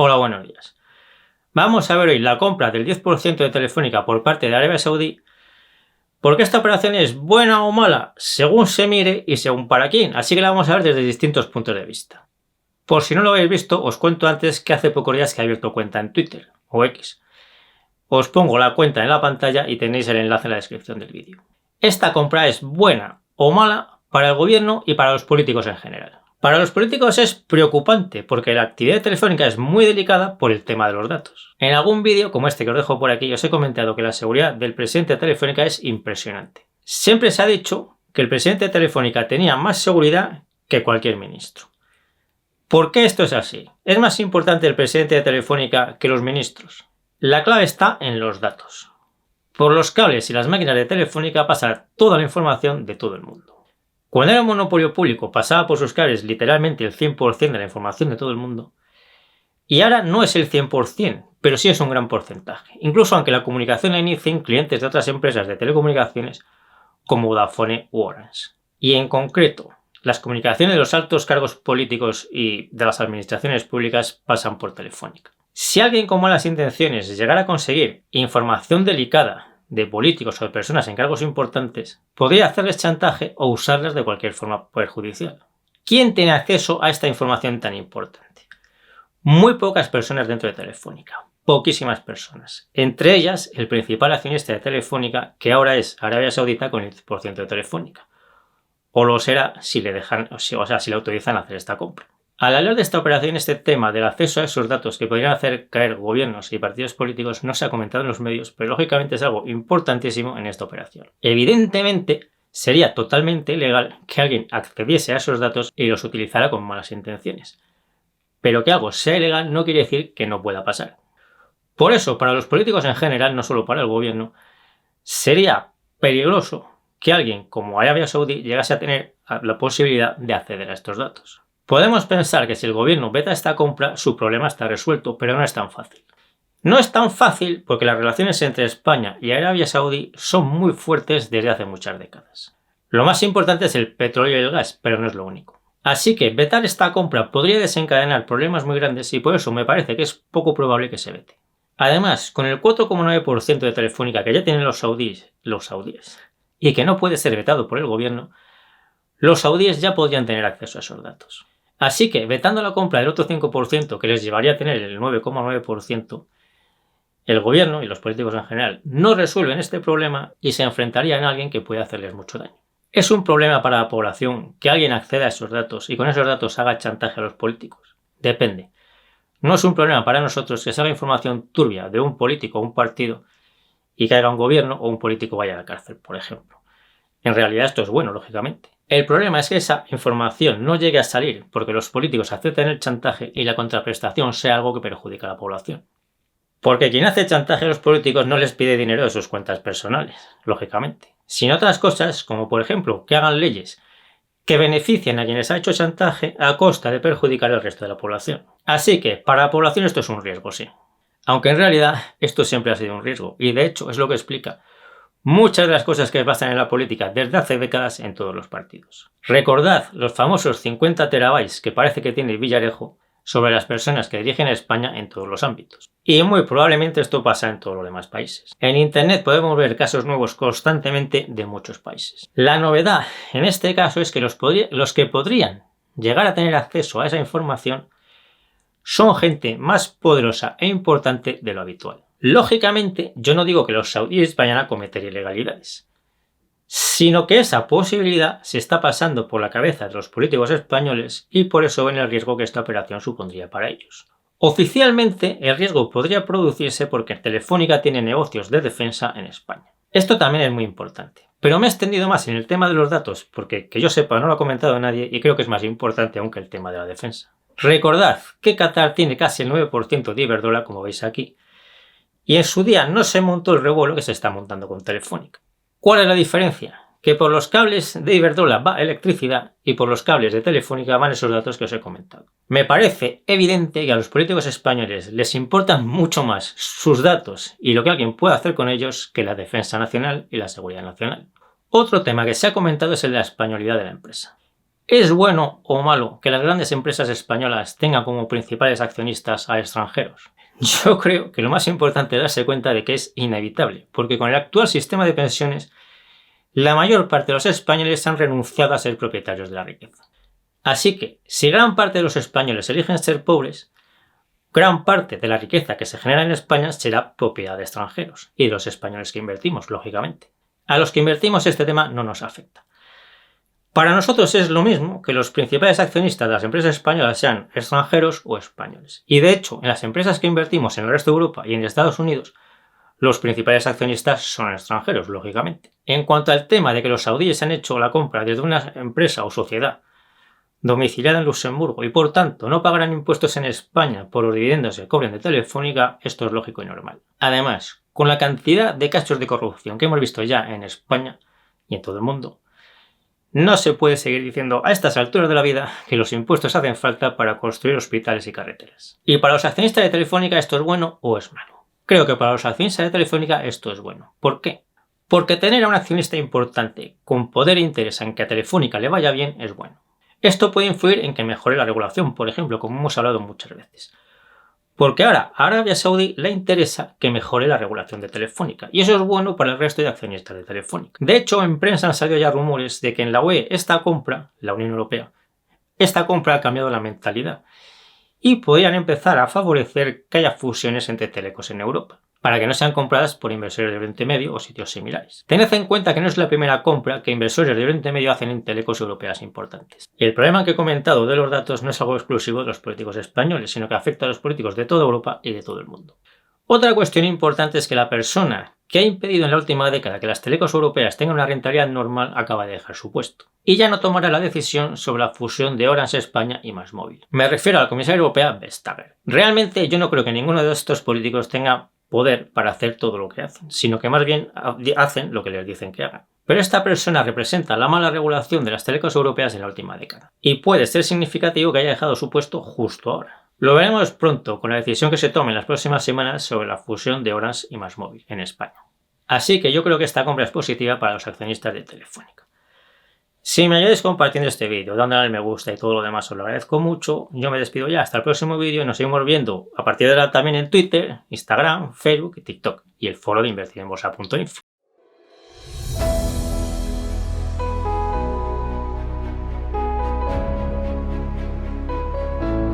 Hola, buenos días. Vamos a ver hoy la compra del 10% de Telefónica por parte de Arabia Saudí, porque esta operación es buena o mala, según se mire y según para quién, así que la vamos a ver desde distintos puntos de vista. Por si no lo habéis visto, os cuento antes que hace pocos días que he abierto cuenta en Twitter, o X. Os pongo la cuenta en la pantalla y tenéis el enlace en la descripción del vídeo. Esta compra es buena o mala para el gobierno y para los políticos en general. Para los políticos es preocupante porque la actividad telefónica es muy delicada por el tema de los datos. En algún vídeo como este que os dejo por aquí os he comentado que la seguridad del presidente de Telefónica es impresionante. Siempre se ha dicho que el presidente de Telefónica tenía más seguridad que cualquier ministro. ¿Por qué esto es así? ¿Es más importante el presidente de Telefónica que los ministros? La clave está en los datos. Por los cables y las máquinas de Telefónica pasa toda la información de todo el mundo. Cuando era un monopolio público pasaba por sus cables literalmente el 100% de la información de todo el mundo. Y ahora no es el 100%, pero sí es un gran porcentaje. Incluso aunque la comunicación la inicien clientes de otras empresas de telecomunicaciones como Vodafone u Orange. Y en concreto, las comunicaciones de los altos cargos políticos y de las administraciones públicas pasan por Telefónica. Si alguien con malas intenciones llegara a conseguir información delicada de políticos o de personas en cargos importantes, podría hacerles chantaje o usarlas de cualquier forma perjudicial. ¿Quién tiene acceso a esta información tan importante? Muy pocas personas dentro de Telefónica, poquísimas personas. Entre ellas, el principal accionista de Telefónica, que ahora es Arabia Saudita con el 10% de Telefónica. O lo será si le autorizan a hacer esta compra. Al hablar de esta operación, este tema del acceso a esos datos que podrían hacer caer gobiernos y partidos políticos no se ha comentado en los medios, pero lógicamente es algo importantísimo en esta operación. Evidentemente, sería totalmente ilegal que alguien accediese a esos datos y los utilizara con malas intenciones. Pero que algo sea ilegal no quiere decir que no pueda pasar. Por eso, para los políticos en general, no solo para el gobierno, sería peligroso que alguien como Arabia Saudí llegase a tener la posibilidad de acceder a estos datos. Podemos pensar que si el gobierno veta esta compra, su problema está resuelto, pero no es tan fácil. No es tan fácil porque las relaciones entre España y Arabia Saudí son muy fuertes desde hace muchas décadas. Lo más importante es el petróleo y el gas, pero no es lo único. Así que vetar esta compra podría desencadenar problemas muy grandes y por eso me parece que es poco probable que se vete. Además, con el 4,9% de Telefónica que ya tienen los saudíes, y que no puede ser vetado por el gobierno, los saudíes ya podrían tener acceso a esos datos. Así que, vetando la compra del otro 5% que les llevaría a tener el 9,9%, el gobierno y los políticos en general no resuelven este problema y se enfrentarían a alguien que puede hacerles mucho daño. ¿Es un problema para la población que alguien acceda a esos datos y con esos datos haga chantaje a los políticos? Depende. No es un problema para nosotros que salga información turbia de un político o un partido y caiga un gobierno o un político vaya a la cárcel, por ejemplo. En realidad esto es bueno, lógicamente. El problema es que esa información no llegue a salir porque los políticos acepten el chantaje y la contraprestación sea algo que perjudica a la población. Porque quien hace chantaje a los políticos no les pide dinero de sus cuentas personales, lógicamente, sino otras cosas como por ejemplo que hagan leyes que beneficien a quienes ha hecho chantaje a costa de perjudicar al resto de la población. Así que para la población esto es un riesgo, sí. Aunque en realidad esto siempre ha sido un riesgo y de hecho es lo que explica muchas de las cosas que pasan en la política desde hace décadas en todos los partidos. Recordad los famosos 50 terabytes que parece que tiene Villarejo sobre las personas que dirigen a España en todos los ámbitos. Y muy probablemente esto pasa en todos los demás países. En Internet podemos ver casos nuevos constantemente de muchos países. La novedad en este caso es que los que podrían llegar a tener acceso a esa información son gente más poderosa e importante de lo habitual. Lógicamente, yo no digo que los saudíes vayan a cometer ilegalidades, sino que esa posibilidad se está pasando por la cabeza de los políticos españoles y por eso ven el riesgo que esta operación supondría para ellos. Oficialmente, el riesgo podría producirse porque Telefónica tiene negocios de defensa en España. Esto también es muy importante, pero me he extendido más en el tema de los datos porque, que yo sepa, no lo ha comentado nadie y creo que es más importante aún que el tema de la defensa. Recordad que Qatar tiene casi el 9% de Iberdrola, como veis aquí, y en su día no se montó el revuelo que se está montando con Telefónica. ¿Cuál es la diferencia? Que por los cables de Iberdrola va electricidad y por los cables de Telefónica van esos datos que os he comentado. Me parece evidente que a los políticos españoles les importan mucho más sus datos y lo que alguien pueda hacer con ellos que la defensa nacional y la seguridad nacional. Otro tema que se ha comentado es el de la españolidad de la empresa. ¿Es bueno o malo que las grandes empresas españolas tengan como principales accionistas a extranjeros? Yo creo que lo más importante es darse cuenta de que es inevitable, porque con el actual sistema de pensiones, la mayor parte de los españoles han renunciado a ser propietarios de la riqueza. Así que, si gran parte de los españoles eligen ser pobres, gran parte de la riqueza que se genera en España será propiedad de extranjeros y de los españoles que invertimos, lógicamente. A los que invertimos este tema no nos afecta. Para nosotros es lo mismo que los principales accionistas de las empresas españolas sean extranjeros o españoles. Y de hecho, en las empresas que invertimos en el resto de Europa y en Estados Unidos, los principales accionistas son extranjeros, lógicamente. En cuanto al tema de que los saudíes han hecho la compra desde una empresa o sociedad domiciliada en Luxemburgo y por tanto no pagarán impuestos en España por los dividendos que cobren de Telefónica, esto es lógico y normal. Además, con la cantidad de casos de corrupción que hemos visto ya en España y en todo el mundo, no se puede seguir diciendo a estas alturas de la vida que los impuestos hacen falta para construir hospitales y carreteras. ¿Y para los accionistas de Telefónica esto es bueno o es malo? Creo que para los accionistas de Telefónica esto es bueno. ¿Por qué? Porque tener a un accionista importante con poder e interés en que a Telefónica le vaya bien es bueno. Esto puede influir en que mejore la regulación, por ejemplo, como hemos hablado muchas veces. Porque ahora a Arabia Saudí le interesa que mejore la regulación de Telefónica, y eso es bueno para el resto de accionistas de Telefónica. De hecho, en prensa han salido ya rumores de que en la UE esta compra, la Unión Europea, esta compra ha cambiado la mentalidad y podrían empezar a favorecer que haya fusiones entre telecos en Europa, para que no sean compradas por inversores de Oriente Medio o sitios similares. Tened en cuenta que no es la primera compra que inversores de Oriente Medio hacen en telecos europeas importantes. Y el problema que he comentado de los datos no es algo exclusivo de los políticos españoles, sino que afecta a los políticos de toda Europa y de todo el mundo. Otra cuestión importante es que la persona que ha impedido en la última década que las telecos europeas tengan una rentabilidad normal acaba de dejar su puesto. Y ya no tomará la decisión sobre la fusión de Orange España y MásMóvil. Me refiero a la comisaria europea Vestager. Realmente yo no creo que ninguno de estos políticos tenga poder para hacer todo lo que hacen, sino que más bien hacen lo que les dicen que hagan. Pero esta persona representa la mala regulación de las telecos europeas en la última década. Y puede ser significativo que haya dejado su puesto justo ahora. Lo veremos pronto con la decisión que se tome en las próximas semanas sobre la fusión de Orange y MásMóvil en España. Así que yo creo que esta compra es positiva para los accionistas de Telefónica. Si me ayudáis compartiendo este vídeo, dándole al me gusta y todo lo demás os lo agradezco mucho. Yo me despido ya hasta el próximo vídeo y nos seguimos viendo a partir de ahora también en Twitter, Instagram, Facebook y TikTok y el foro de invertirenbolsa.info.